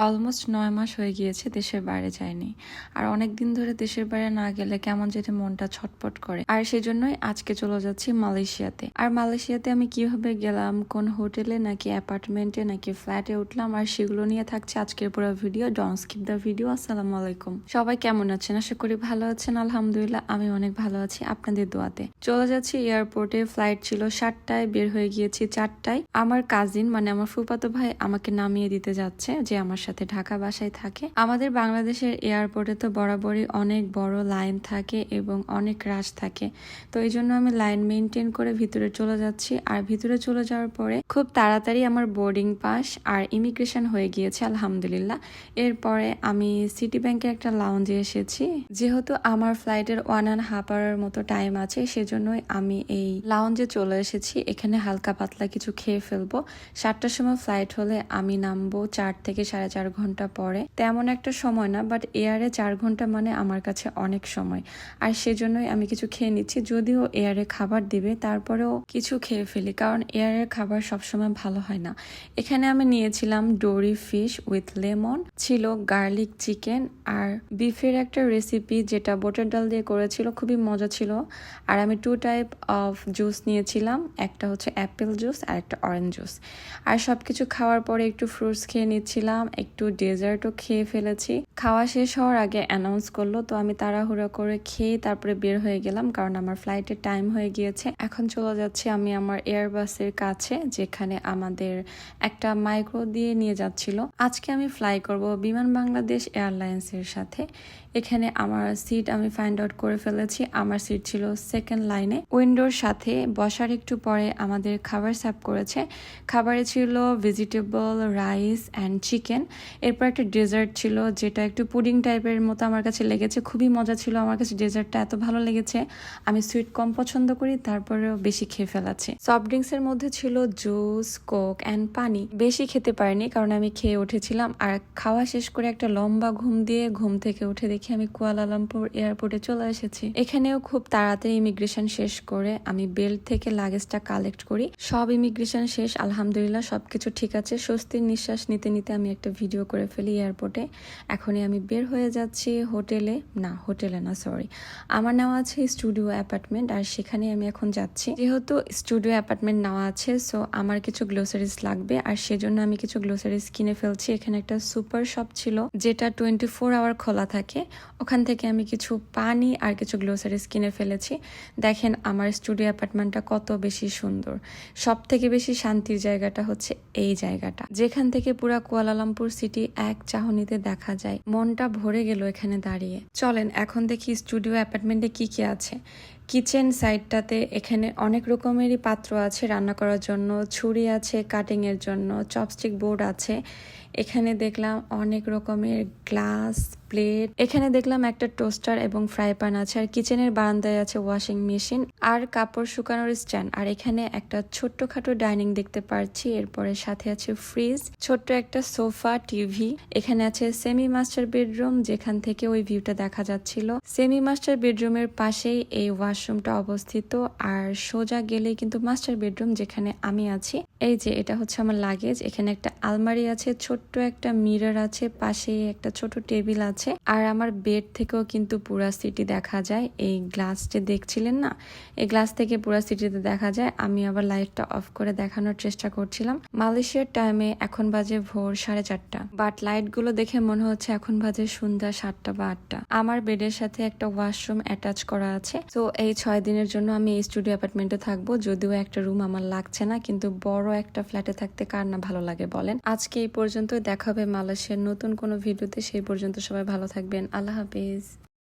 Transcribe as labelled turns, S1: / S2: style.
S1: Almost ৯ মাস হয়ে গিয়েছে দেশের বাইরে যায়নি। আর অনেক দিন ধরে দেশের বাইরে না গেলে কেমন যেতে মনটা ছটপট করে। আর সেজন্যই আজকে চলে যাচ্ছি মালয়েশিয়াতে। আর মালয়েশিয়াতে আমি কিভাবে গেলাম, কোন হোটেলে নাকি অ্যাপার্টমেন্টে নাকি ফ্ল্যাটে উঠলাম, আর সেগুলো নিয়ে থাকছে আজকের পুরো video. Don't skip the video. আসসালামু আলাইকুম, সবাই কেমন আছেন? আশা করি ভালো আছেন। আলহামদুলিল্লাহ আমি অনেক ভালো আছি আপনাদের দোয়াতে। চলে যাচ্ছি এয়ারপোর্টে। ফ্লাইট ছিল 7টায়, বের হয়ে গিয়েছি 4টায়। আমার কাজিন মানে আমার ফুফাতো ভাই আমাকে নামিয়ে দিতে যাচ্ছে, যে আমার সাথে ঢাকা বাসায় থাকে। আমাদের বাংলাদেশের এয়ারপোর্টে তো বরাবরই অনেক বড় লাইন থাকে এবং অনেক রাশ থাকে, তো এই জন্য আমি লাইন মেনটেন করে ভিতরে চলে যাচ্ছি। আর ভিতরে চলে যাওয়ার পরে খুব তাড়াতাড়ি আমার বোর্ডিং পাস আর ইমিগ্রেশন হয়ে গিয়েছে আলহামদুলিল্লাহ। এরপরে আমি সিটি ব্যাংকের একটা লাউঞ্জে এসেছি। যেহেতু আমার ফ্লাইটের 1.5 আওয়ারের মতো টাইম আছে, সেজন্যই আমি এই লাউঞ্জে চলে এসেছি। এখানে হালকা পাতলা কিছু খেয়ে ফেলবো। 7টার সময় ফ্লাইট হলে আমি নামবো 4 থেকে 4.5 ঘন্টা পরে। তেমন একটা সময় না, বাট এয়ারে 4 ঘন্টা মানে আমার কাছে অনেক সময়। আর সেজন্যই আমি কিছু খেয়ে নিচ্ছি। যদিও এয়ারে খাবার দিবে, তারপরেও কিছু খেয়ে ফেলি, কারণ এয়ারের খাবার সবসময় ভালো হয় না। এখানে আমি নিয়েছিলাম ডোরি ফিশ উইথ লেমন, ছিল গার্লিক চিকেন আর বিফের একটা রেসিপি যেটা বোটের ডাল দিয়ে করেছিল, খুবই মজা ছিল। আর আমি 2 টাইপ অফ জুস নিয়েছিলাম, একটা হচ্ছে অ্যাপেল জুস আর একটা অরেঞ্জ জুস। আর সবকিছু খাওয়ার পরে একটু ফ্রুটস খেয়ে নিচ্ছিলাম, একটু ডেজার্টও খেয়ে ফেলেছি। খাওয়া শেষ হওয়ার আগে অ্যানাউন্স করলো, তো আমি তাড়াহুড়ো করে খেয়ে তারপরে বের হয়ে গেলাম, কারণ আমার ফ্লাইটের টাইম হয়ে গিয়েছে। এখন চলে যাচ্ছি আমি আমার এয়ারবাসের কাছে, যেখানে আমাদের একটা মাইক্রো দিয়ে নিয়ে যাচ্ছিল। আজকে আমি ফ্লাই করব বিমান বাংলাদেশ এয়ারলাইন্সের সাথে। এখানে আমার সিট আমি ফাইন্ড আউট করে ফেলেছি। আমার সিট ছিল সেকেন্ড লাইনে, উইন্ডোর সাথে। বসার একটু পরে আমাদের খাবার সার্ভ করেছে। খাবারে ছিল ভেজিটেবল, রাইস অ্যান্ড চিকেন। এরপর একটা ডেজার্ট ছিল, যেটা একটু পুডিং টাইপের মতো আমার কাছে লেগেছে। খুবই মজা ছিল আমার কাছে, ডেজার্টটা এত ভালো লেগেছে। আমি সুইট কম পছন্দ করি, তারপরেও বেশি খেয়ে ফেলাচ্ছি। সফট ড্রিঙ্কসের মধ্যে ছিল জুস, কোক অ্যান্ড পানি। বেশি খেতে পারিনি, কারণ আমি খেয়ে উঠেছিলাম। আর খাওয়া শেষ করে একটা লম্বা ঘুম দিয়ে ঘুম থেকে উঠে দেখি আমি কুয়ালালামপুর এয়ারপোর্টে চলে এসেছি। এখানেও খুব তাড়াতাড়ি ইমিগ্রেশন শেষ করে আমি বেল্ট থেকে লাগেজটা কালেক্ট করি। সব ইমিগ্রেশন শেষ আলহামদুলিল্লাহ, সবকিছু ঠিক আছে। স্বস্তির নিঃশ্বাস নিতে নিতে আমি একটা ভিডিও করে ফেলি এয়ারপোর্টে। এখনই আমি বের হয়ে যাচ্ছি হোটেলে না সরি, আমার নেওয়া আছে স্টুডিও অ্যাপার্টমেন্ট, আর সেখানে আমি এখন যাচ্ছি। যেহেতু স্টুডিও অ্যাপার্টমেন্ট নেওয়া আছে, সো আমার কিছু গ্লোসারিজ লাগবে, আর সেজন্য আমি কিছু গ্লোসারিজ কিনে ফেলছি। এখানে একটা সুপার শপ ছিল, যেটা 24 আওয়ার খোলা থাকে। ওখান থেকে আমি কিছু পানি আর কিছু গ্লোসারিজ কিনে ফেলেছি। দেখেন আমার স্টুডিও অ্যাপার্টমেন্টটা কত বেশি সুন্দর। সব থেকে বেশি শান্তির জায়গাটা হচ্ছে এই জায়গাটা, যেখান থেকে পুরা কুয়ালালামপুর সিটি এক চাহনিতে দেখা যায়। মনটা ভরে গেল এখানে দাঁড়িয়ে। চলেন এখন দেখি স্টুডিও অ্যাপার্টমেন্টে কি কি আছে। কিচেন সাইডটাতে এখানে অনেক রকমেরই পাত্র আছে রান্না করার জন্য, ছুরি আছে কাটিং এর জন্য, চপস্টিক বোর্ড আছে। এখানে দেখলাম অনেক রকমের গ্লাস, প্লেট। এখানে দেখলাম একটা টোস্টার এবং ফ্রাই প্যান আছে। আর কিচেনের বারান্দায় আছে ওয়াশিং মেশিন আর কাপড় শুকানোর স্ট্যান্ড। আর এখানে একটা ছোট্টখাটো ডাইনিং দেখতে পাচ্ছি। এরপরে সাথে আছে ফ্রিজ, ছোট্ট একটা সোফা, টিভি। এখানে আছে সেমি মাস্টার বেডরুম, যেখান থেকে ওই ভিউটা দেখা যাচ্ছিল। সেমি মাস্টার বেডরুমের পাশেই এই ওয়াশরুমটা অবস্থিত, আর সোজা গেলেই কিন্তু মাস্টার বেডরুম, যেখানে আমি আছি। এই যে এটা হচ্ছে আমার লাগেজ। এখানে একটা আলমারি আছে, ছোট্ট একটা মিরর আছে, পাশে একটা ছোট টেবিল আছে। আর আমার বেড থেকেও কিন্তু পুরা সিটি দেখা যায়। এই গ্লাসটা দেখছিলেন না, এই গ্লাস থেকে পুরা সিটিতে দেখা যায়। আমি আবার লাইটটা অফ করে দেখানোর চেষ্টা করছিলাম। মালয়েশিয়ার টাইমে এখন বাজে ভোর 4:30, বাট লাইট গুলো দেখে মনে হচ্ছে এখন বাজে সন্ধ্যা 7টা বা 8টা। আমার বেডের সাথে একটা ওয়াশরুম অ্যাটাচ করা আছে। তো এই 6 দিনের জন্য আমি এই স্টুডিও অ্যাপার্টমেন্টে থাকবো। যদিও একটা রুম আমার লাগছে না, কিন্তু বড় একটা ফ্ল্যাটে থাকতে কার না ভালো লাগে বলেন। আজকে এই পর্যন্ত, দেখা হবে মালয়েশিয়ার নতুন কোনো ভিডিওতে। সেই পর্যন্ত সবাই ভালো থাকবেন। আল্লাহ হাফিজ।